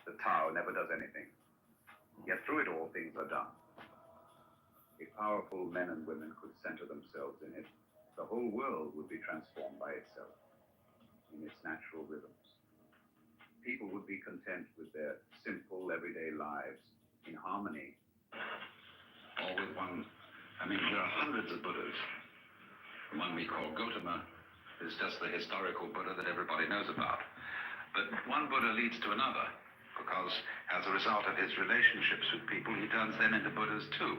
The Tao never does anything. Yet through it all, things are done. If powerful men and women could center themselves in it, the whole world would be transformed by itself, in its natural rhythms. People would be content with their simple, everyday lives, in harmony. Or with one, there are hundreds of Buddhas. The one we call Gautama is just the historical Buddha that everybody knows about. But one Buddha leads to another, because as a result of his relationships with people, he turns them into Buddhas too,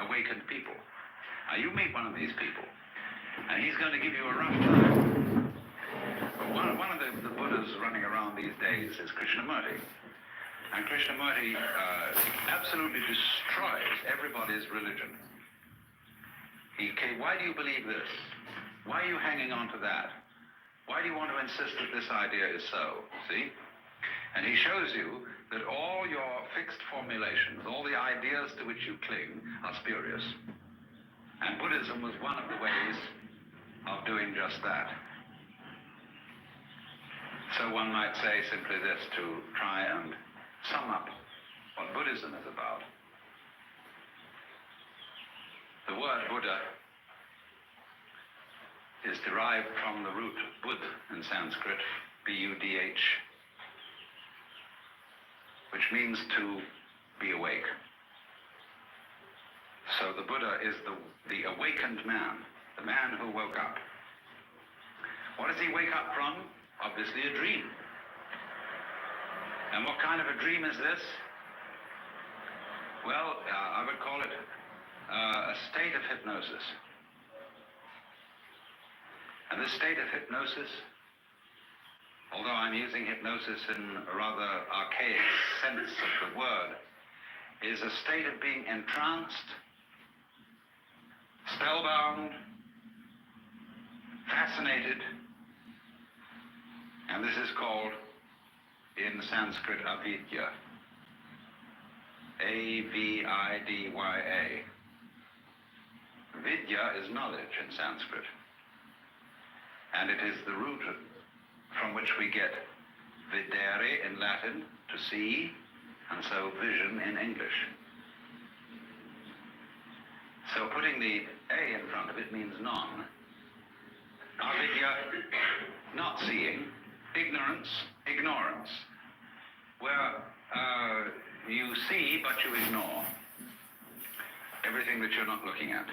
awakened people. Now you meet one of these people, and he's going to give you a rough time. But one of the Buddhas running around these days is Krishnamurti. And Krishnamurti absolutely destroys everybody's religion. Why do you believe this? Why are you hanging on to that? Why do you want to insist that this idea is so? See? And he shows you that all your fixed formulations, all the ideas to which you cling, are spurious. And Buddhism was one of the ways of doing just that. So one might say simply this, to try and sum up what Buddhism is about. The word Buddha is derived from the root Bud in Sanskrit, B-U-D-H, which means to be awake. So the Buddha is the awakened man, the man who woke up. What does he wake up from? Obviously a dream. And what kind of a dream is this? Well, I would call it a state of hypnosis. And this state of hypnosis, although I'm using hypnosis in a rather archaic sense of the word, is a state of being entranced, spellbound, fascinated, and this is called, in Sanskrit, avidya. A-V-I-D-Y-A. Vidya is knowledge in Sanskrit. And it is the root from which we get videre in Latin, to see, and so vision in English. So putting the A in front of it means non. Avidya, not seeing, ignorance, where you see but you ignore everything that you're not looking at.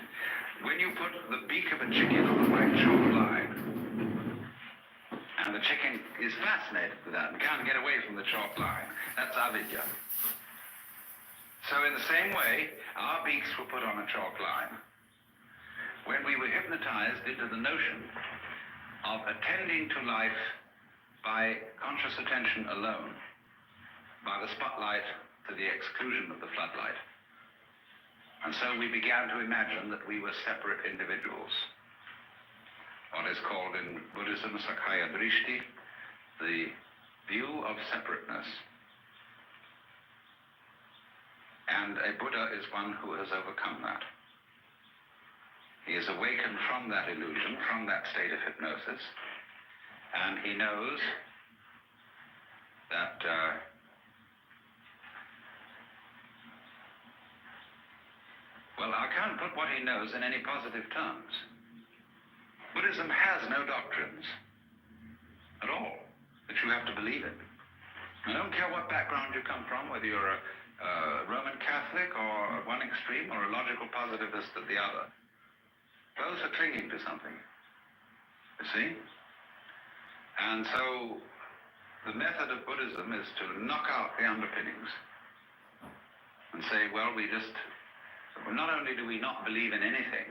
When you put the beak of a chicken on the right shoulder line, and the chicken is fascinated with that and can't get away from the chalk line, that's avidya. So in the same way, our beaks were put on a chalk line when we were hypnotized into the notion of attending to life by conscious attention alone, by the spotlight to the exclusion of the floodlight. And so we began to imagine that we were separate individuals. What is called in Buddhism Sakhaya Drishti, the view of separateness. And a Buddha is one who has overcome that. He is awakened from that illusion, from that state of hypnosis, and he knows that well, I can't put what he knows in any positive terms. Buddhism has no doctrines at all that you have to believe in. I don't care what background you come from, whether you're a Roman Catholic or one extreme or a logical positivist at the other. Both are clinging to something, you see? And so the method of Buddhism is to knock out the underpinnings and say, well, not only do we not believe in anything,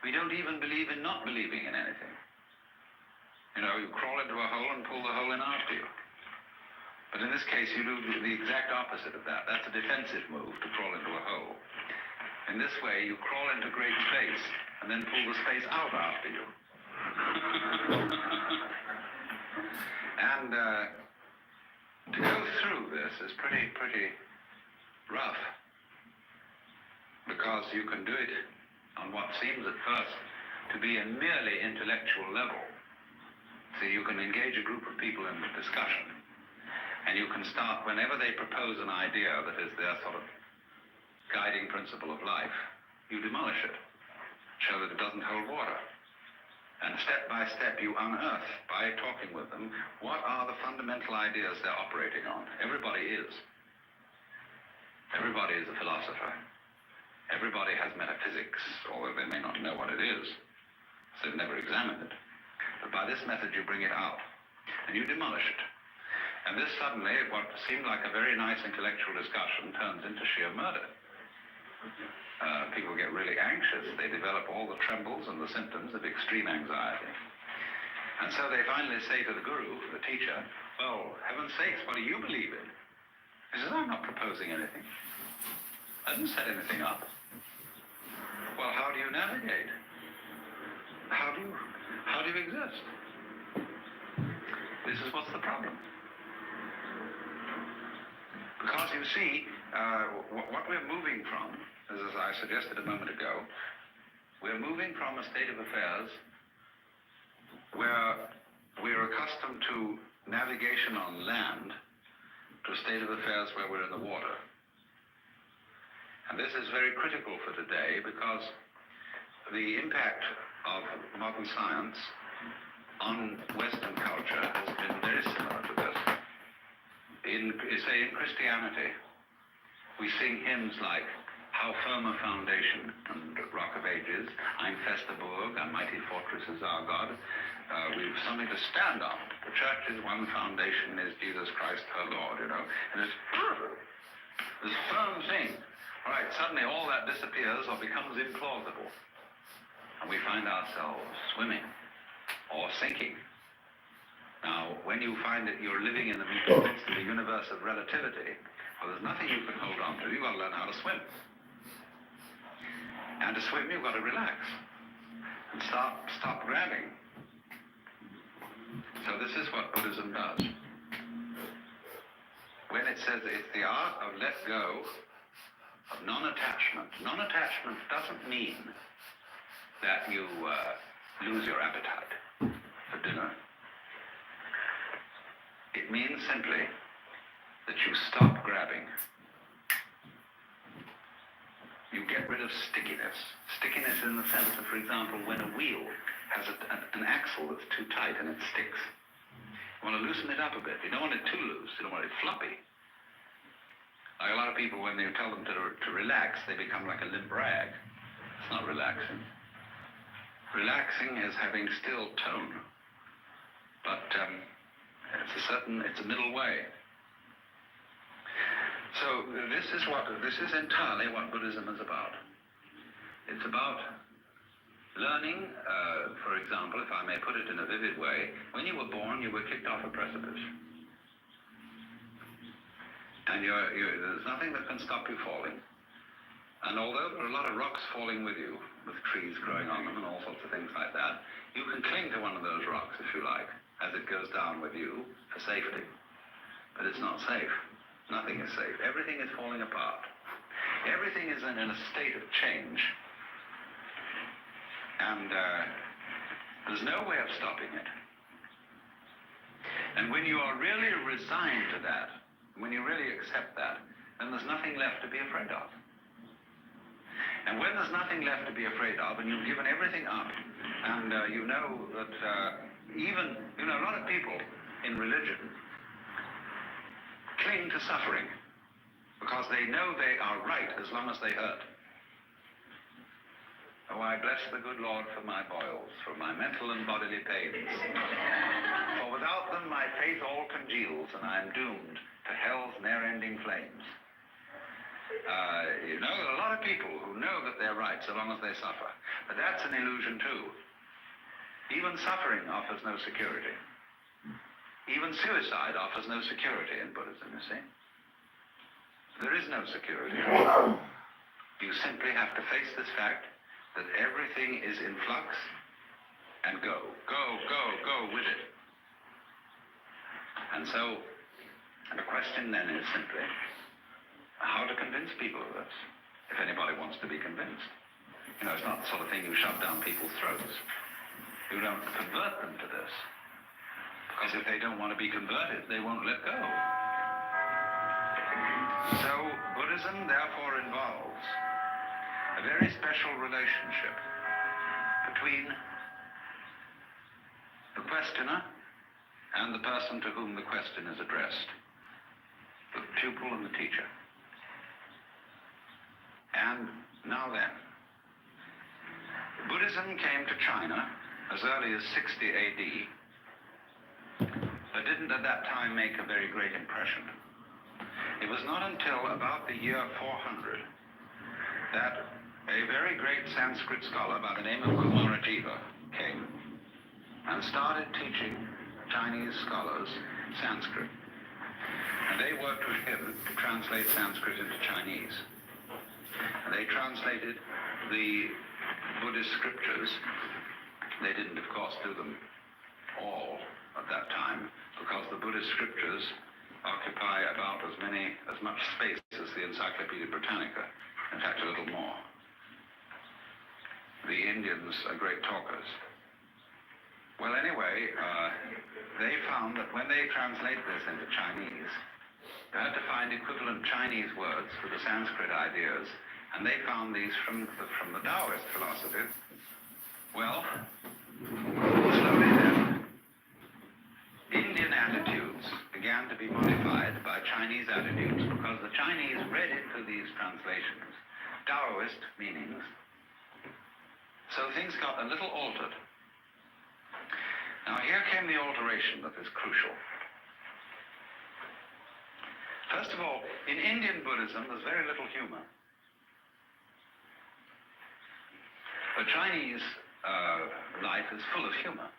we don't even believe in not believing in anything. You know, you crawl into a hole and pull the hole in after you. But in this case, you do the exact opposite of that. That's a defensive move, to crawl into a hole. In this way, you crawl into great space and then pull the space out after you. And to go through this is pretty rough, because you can do it on what seems at first to be a merely intellectual level. So you can engage a group of people in discussion, and And you can start, whenever they propose an idea that is their sort of guiding principle of life, you demolish it, show that it doesn't hold water. And step by step, you unearth, by talking with them, what are the fundamental ideas they're operating on. Everybody is. Everybody is a philosopher. Everybody has metaphysics, although they may not know what it is. So they've never examined it. But by this method, you bring it out, and you demolish it. And this suddenly, what seemed like a very nice intellectual discussion, turns into sheer murder. People get really anxious. They develop all the trembles and the symptoms of extreme anxiety. And so they finally say to the guru, the teacher, well, heaven's sakes, what do you believe in? He says, I'm not proposing anything. I didn't set anything up. Well, how do you navigate? How do you exist? This is what's the problem. Because you see, what we're moving from, as I suggested a moment ago, we're moving from a state of affairs where we're accustomed to navigation on land to a state of affairs where we're in the water. And this is very critical for today because the impact of modern science on Western culture has been very similar to this. In Christianity, we sing hymns like How Firm a Foundation and Rock of Ages, Ein fester Burg, a mighty fortress is our God. We've something to stand on. The church's one foundation is Jesus Christ her Lord, you know. And it's this firm thing. All right, suddenly all that disappears or becomes implausible. And we find ourselves swimming or sinking. Now, when you find that you're living in the midst of the universe of relativity, well, there's nothing you can hold on to. You've got to learn how to swim. And to swim, you've got to relax and stop grabbing. So this is what Buddhism does. When it says it's the art of let go of non-attachment. Non-attachment doesn't mean that you lose your appetite for dinner. It means simply that you stop grabbing. You get rid of stickiness. Stickiness in the sense of, for example, when a wheel has an axle that's too tight and it sticks. You want to loosen it up a bit. You don't want it too loose. You don't want it floppy. Like a lot of people, when you tell them to relax, they become like a limp rag. It's not relaxing. Relaxing is having still tone. But it's a middle way. So this is entirely what Buddhism is about. It's about learning, for example, if I may put it in a vivid way, when you were born, you were kicked off a precipice. And there's nothing that can stop you falling. And although there are a lot of rocks falling with you, with trees growing on them and all sorts of things like that, you can cling to one of those rocks, if you like, as it goes down with you for safety. But it's not safe. Nothing is safe. Everything is falling apart. Everything is in a state of change. And there's no way of stopping it. And when you are really resigned to that, when you really accept that, then there's nothing left to be afraid of. And when there's nothing left to be afraid of, and you've given everything up, and you know that even, a lot of people in religion cling to suffering because they know they are right as long as they hurt. Oh, I bless the good Lord for my boils, for my mental and bodily pains. For without them my faith all congeals, and I am doomed to hell's ne'er-ending flames. There are a lot of people who know that they're right so long as they suffer. But that's an illusion too. Even suffering offers no security. Even suicide offers no security in Buddhism, you see. There is no security. You simply have to face this fact that everything is in flux and go with it. And so, the question then is simply how to convince people of this, if anybody wants to be convinced. It's not the sort of thing you shove down people's throats. You don't convert them to this. Because if they don't want to be converted, they won't let go. Buddhism therefore involves a very special relationship between the questioner and the person to whom the question is addressed, the pupil and the teacher. And now then, Buddhism came to China as early as 60 AD, but didn't at that time make a very great impression. It was not until about the year 400 that a very great Sanskrit scholar by the name of Kumarajiva came and started teaching Chinese scholars Sanskrit. And they worked with him to translate Sanskrit into Chinese. And they translated the Buddhist scriptures. They didn't, of course, do them all at that time, because the Buddhist scriptures occupy about as much space as the Encyclopedia Britannica, in fact a little more. The Indians are great talkers. Well, anyway, they found that when they translate this into Chinese, they had to find equivalent Chinese words for the Sanskrit ideas, and they found these from the Taoist philosophy. Well, slowly then, Indian attitudes began to be modified by Chinese attitudes, because the Chinese read into these translations Taoist meanings. So things got a little altered. Now here came the alteration that is crucial. First of all, in Indian Buddhism, there's very little humor. But Chinese life is full of humor.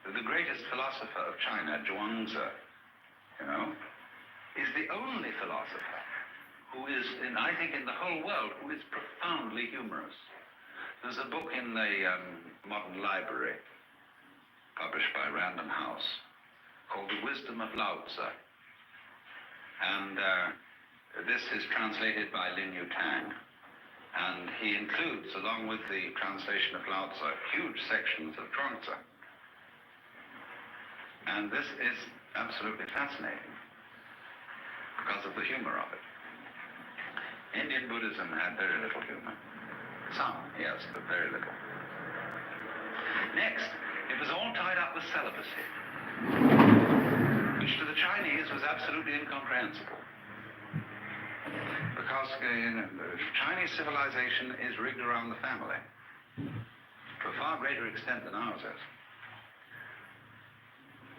The greatest philosopher of China, Zhuangzi, is the only philosopher who is, I think, in the whole world, who is profoundly humorous. There's a book in the Modern Library, published by Random House, called The Wisdom of Lao Tzu. And this is translated by Lin Yutang. And he includes, along with the translation of Lao Tzu, huge sections of Zhuangzi. And this is absolutely fascinating because of the humor of it. Indian Buddhism had very little humor. Some, yes, but very little. Next, it was all tied up with celibacy, which to the Chinese was absolutely incomprehensible. Because Chinese civilization is rigged around the family to a far greater extent than ours is,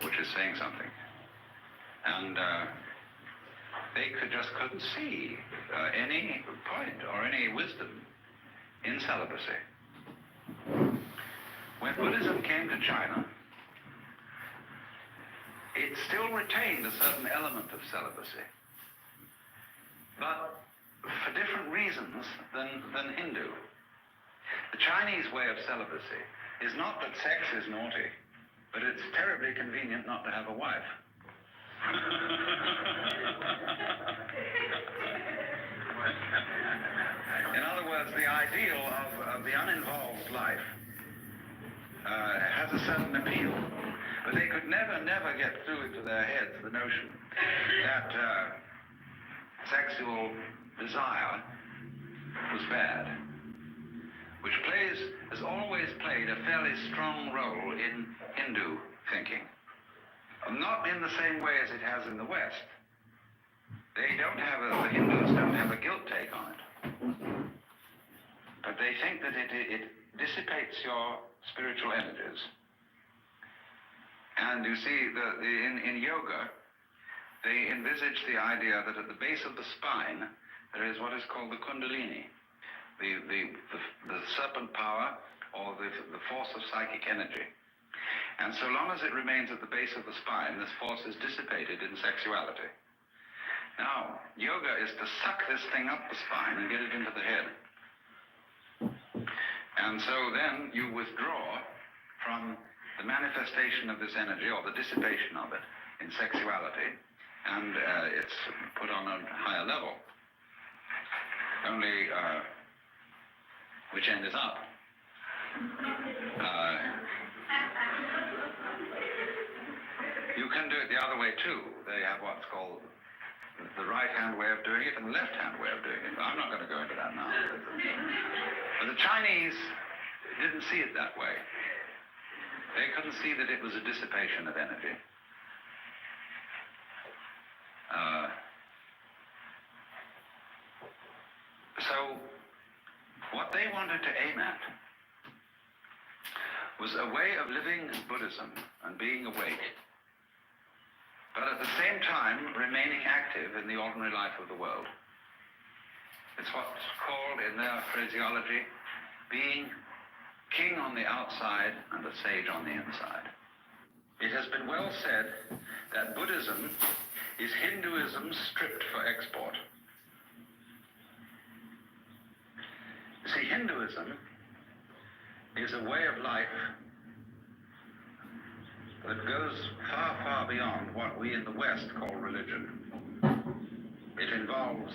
which is saying something. And they just couldn't see any point or any wisdom in celibacy. When Buddhism came to China, it still retained a certain element of celibacy, but for different reasons than Hindu. The Chinese way of celibacy is not that sex is naughty, but it's terribly convenient not to have a wife. In other words, the ideal of the uninvolved life has a certain appeal, but they could never get through into their heads the notion that sexual desire was bad, which has always played a fairly strong role in Hindu thinking. Not in the same way as it has in the West. The Hindus don't have a guilt take on it. But they think that it dissipates your spiritual energies. And you see, in yoga, they envisage the idea that at the base of the spine, there is what is called the kundalini, the serpent power, or the force of psychic energy. And so long as it remains at the base of the spine, this force is dissipated in sexuality. Now, yoga is to suck this thing up the spine and get it into the head. And so then you withdraw from the manifestation of this energy, or the dissipation of it, in sexuality, and it's put on a higher level. Only, which end is up. You can do it the other way too. They have what's called the right-hand way of doing it and the left-hand way of doing it. I'm not going to go into that now. But the Chinese didn't see it that way. They couldn't see that it was a dissipation of energy. So what they wanted to aim at was a way of living Buddhism and being awake, but at the same time remaining active in the ordinary life of the world. It's what's called, in their phraseology, being king on the outside and a sage on the inside. It has been well said that Buddhism is Hinduism stripped for export. You see, Hinduism is a way of life that goes far, far beyond what we in the West call religion. It involves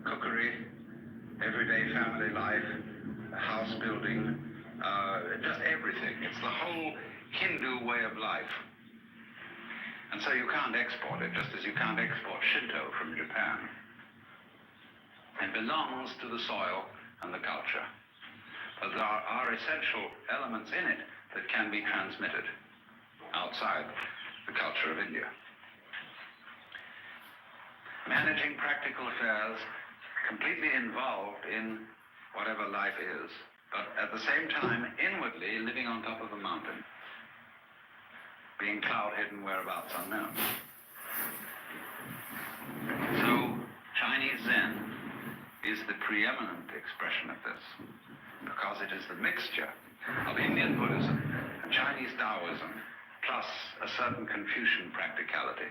cookery, everyday family life, house building, just everything. It's the whole Hindu way of life. And so you can't export it, just as you can't export Shinto from Japan. It belongs to the soil and the culture. But there are essential elements in it that can be transmitted outside the culture of India. Managing practical affairs, completely involved in whatever life is, but at the same time, inwardly living on top of a mountain, being cloud-hidden, whereabouts unknown. So, Chinese Zen is the preeminent expression of this, because it is the mixture of Indian Buddhism and Chinese Taoism, plus a certain Confucian practicality.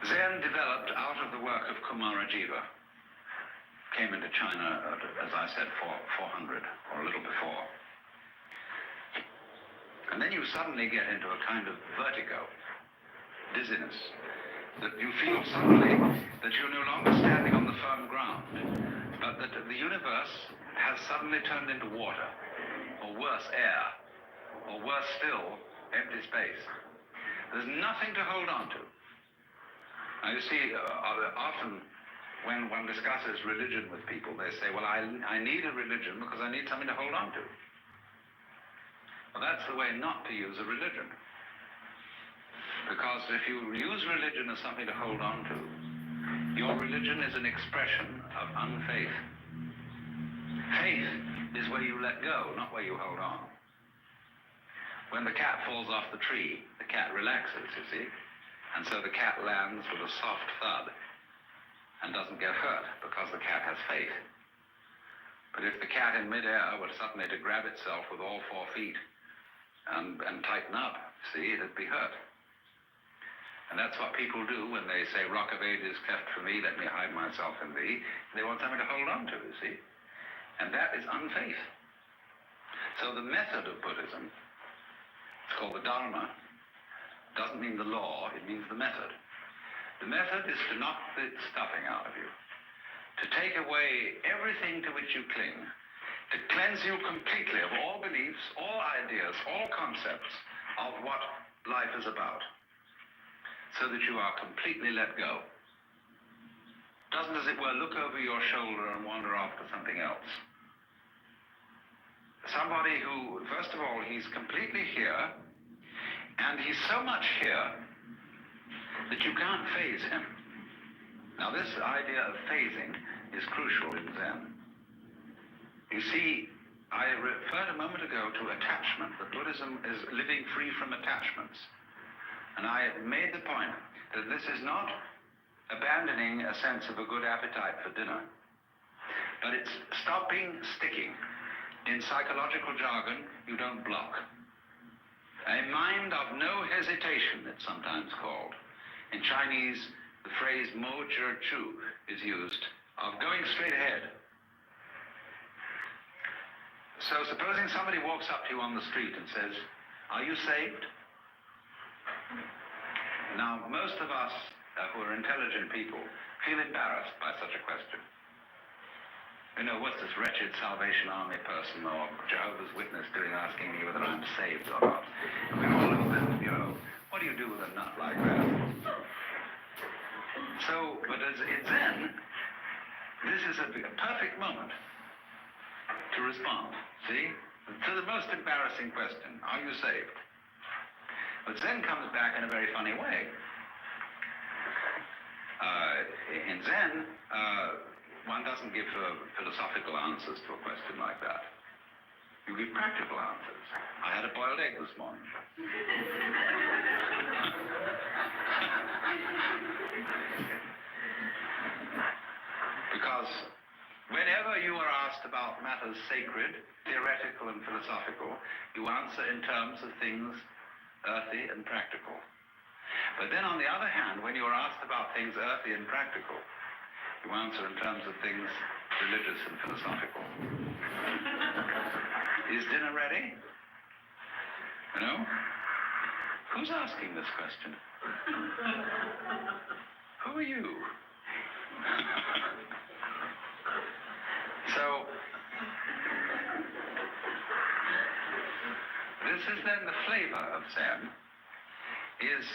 Zen developed out of the work of Kumarajiva, came into China, as I said, 400, or a little before. And then you suddenly get into a kind of vertigo, dizziness, that you feel suddenly that you're no longer standing on the firm ground, but that the universe has suddenly turned into water, or worse, air, or worse still, empty space. There's nothing to hold on to. Now you see, often when one discusses religion with people, they say, well, I need a religion because I need something to hold on to. Well, that's the way not to use a religion. Because if you use religion as something to hold on to, your religion is an expression of unfaith. Faith is where you let go, not where you hold on. When the cat falls off the tree, the cat relaxes, you see, and so the cat lands with a soft thud and doesn't get hurt because the cat has faith. But if the cat in midair were suddenly to grab itself with all 4 feet and tighten up, see, it'd be hurt. And that's what people do when they say, Rock of Ages cleft for me, let me hide myself in thee. They want something to hold on to, you see. And that is unfaith. So the method of Buddhism, it's called the Dharma, doesn't mean the law, it means the method. The method is to knock the stuffing out of you, to take away everything to which you cling, to cleanse you completely of all beliefs, all ideas, all concepts of what life is about, so that you are completely let go. Doesn't, as it were, look over your shoulder and wander off to something else. Somebody who, first of all, he's completely here, and he's so much here that you can't phase him. Now, this idea of phasing is crucial in Zen. You see, I referred a moment ago to attachment, that Buddhism is living free from attachments. And I made the point that this is not abandoning a sense of a good appetite for dinner, but it's stopping sticking. In psychological jargon, you don't block. A mind of no hesitation, it's sometimes called. In Chinese, the phrase mo zhi chu is used, of going straight ahead. So supposing somebody walks up to you on the street and says, are you saved? Now, most of us who are intelligent people feel embarrassed by such a question. You know, what's this wretched Salvation Army person or Jehovah's Witness doing asking me whether I'm saved or not? I mean, all of them, you know, what do you do with a But as in Zen, this is a perfect moment to respond, see? To the most embarrassing question, are you saved? But Zen comes back in a very funny way. In Zen, one doesn't give philosophical answers to a question like that. You give practical answers. I had a boiled egg this morning. Because whenever you are asked about matters sacred, theoretical and philosophical, you answer in terms of things earthy and practical. But then on the other hand, when you are asked about things earthy and practical, you answer in terms of things religious and philosophical. Is dinner ready? You know? Who's asking this question? Who are you? So, this is then the flavor of Zen, is,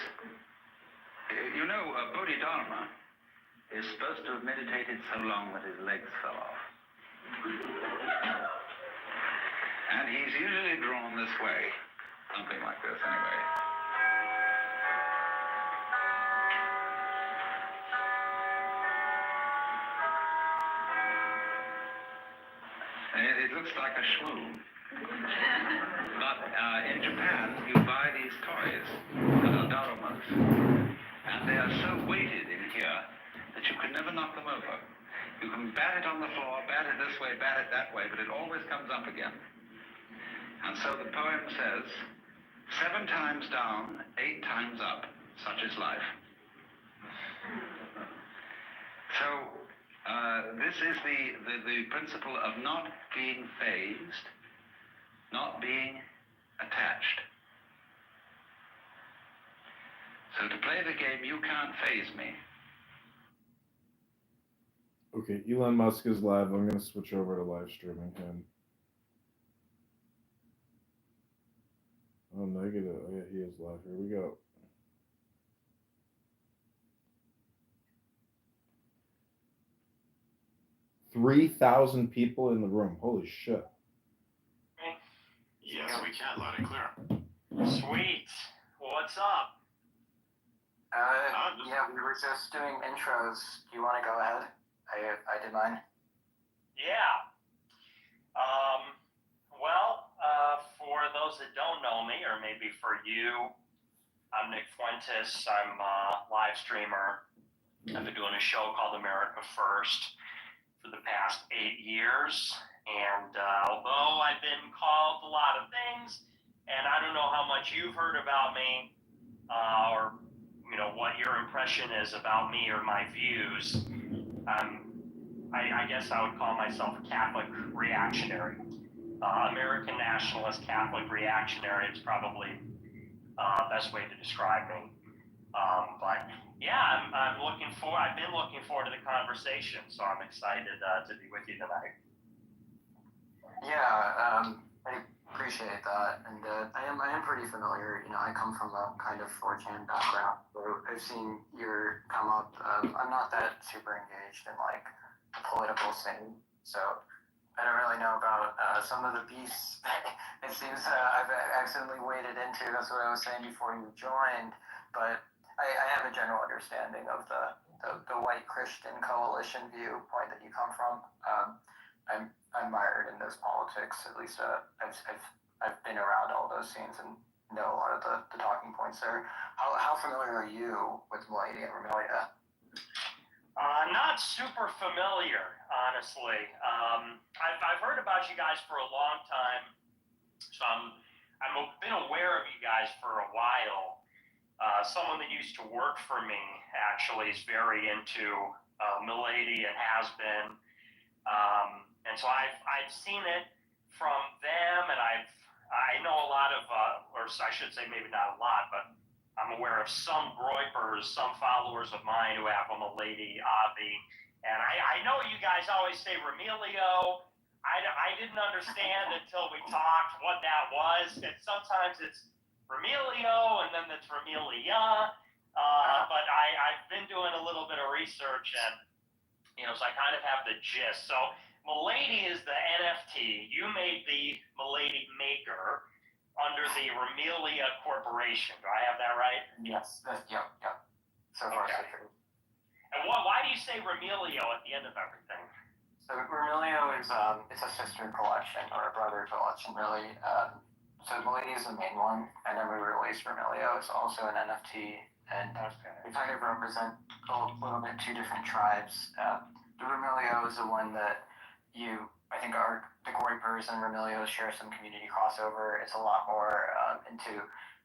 you know, Bodhidharma is supposed to have meditated so long that his legs fell off. And he's usually drawn this way, something like this anyway. It looks like a swoon. But in Japan, you buy these toys that are darumas, and they are so weighted in here that you can never knock them over. You can bat it on the floor, bat it this way, bat it that way, but it always comes up again. And so the poem says, 7 times down, 8 times up, such is life. So this is the principle of not being fazed, not being attached. So to play the game, you can't faze me. Okay, Elon Musk is live. I'm going to switch over to live streaming him. Oh, negative. Oh, yeah, he is live. Here we go. $3,000 people in the room. Holy shit. Yes, we can, loud and clear. Sweet. What's up? Yeah, we were just doing intros. Do you want to go ahead? I did mine. Yeah. For those that don't know me, or maybe for you, I'm Nick Fuentes. I'm a live streamer. I've been doing a show called America First for the past 8 years. And although I've been called a lot of things, and I don't know how much you've heard about me, or you know what your impression is about me or my views, I guess I would call myself a Catholic reactionary. American nationalist, Catholic reactionary is probably the best way to describe me. But yeah, I've been looking forward to the conversation, so I'm excited to be with you tonight. Yeah, I appreciate that, and I am pretty familiar. You know, I come from a kind of 4chan background, so I've seen your come up. I'm not that super engaged in like the political scene, so I don't really know about some of the beasts. It seems I've accidentally waded into. That's what I was saying before you joined, but I have a general understanding of the white Christian coalition viewpoint that you come from. I'm mired in those politics. At least I've been around all those scenes and know a lot of the talking points there. How familiar are you with Milady and Romelia? Not super familiar, honestly. I've heard about you guys for a long time, so I've been aware of you guys for a while. Someone that used to work for me actually is very into Milady and has been. And so I've seen it from them, and I know a lot of, or I should say maybe not a lot, but I'm aware of some groypers, some followers of mine who have a Milady Avi, and I know you guys always say Remilio. I didn't understand until we talked what that was, and sometimes it's Remilio, and then it's Remilia. But I've been doing a little bit of research, and so I kind of have the gist. So Milady is the NFT. You made the Milady Maker under the Remelia Corporation. Do I have that right? Yes. Yep. So far, so true. And why do you say Remelio at the end of everything? So Remelio is it's a sister collection or a brother collection, really. So Milady is the main one, and then we released Remelio. It's also an NFT, and we kind of represent a little bit two different tribes. The Remelio is the one that I think the Goipers and Remelio share some community crossover. It's a lot more into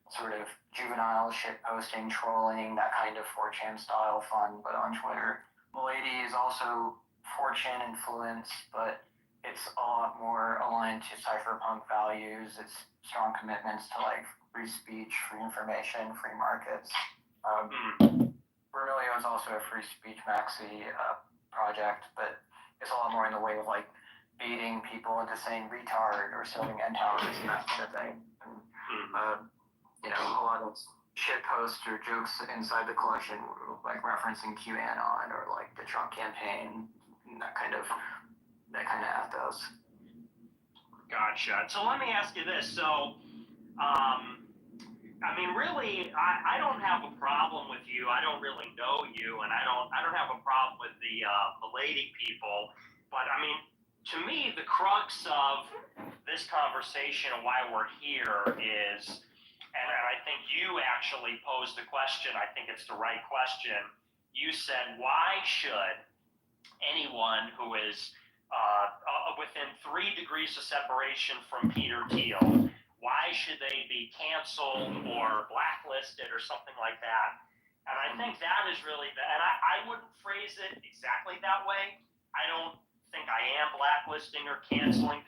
sort of juvenile shit posting, trolling, that kind of 4chan style fun, but on Twitter. Milady is also 4chan influenced, but it's a lot more aligned to cypherpunk values. It's strong commitments to like free speech, free information, free markets. Remelio is also a free speech maxi project, but it's a lot more in the way of like baiting people into saying retard or serving end towers and that kind of thing. And, a lot of shit posts or jokes inside the collection, like referencing QAnon or like the Trump campaign, and that kind of ethos. Gotcha. So let me ask you this. So, really, I don't have a problem with you. I don't really know you, and I don't have a problem with the Milady people. But to me, the crux of this conversation and why we're here is, and I think you actually posed the question. I think it's the right question. You said, why should anyone who is within 3 degrees of separation from Peter Thiel, why should they be canceled or blacklisted or something like that? And I think that is really and I wouldn't phrase it exactly that way. I don't think I am blacklisting or canceling people.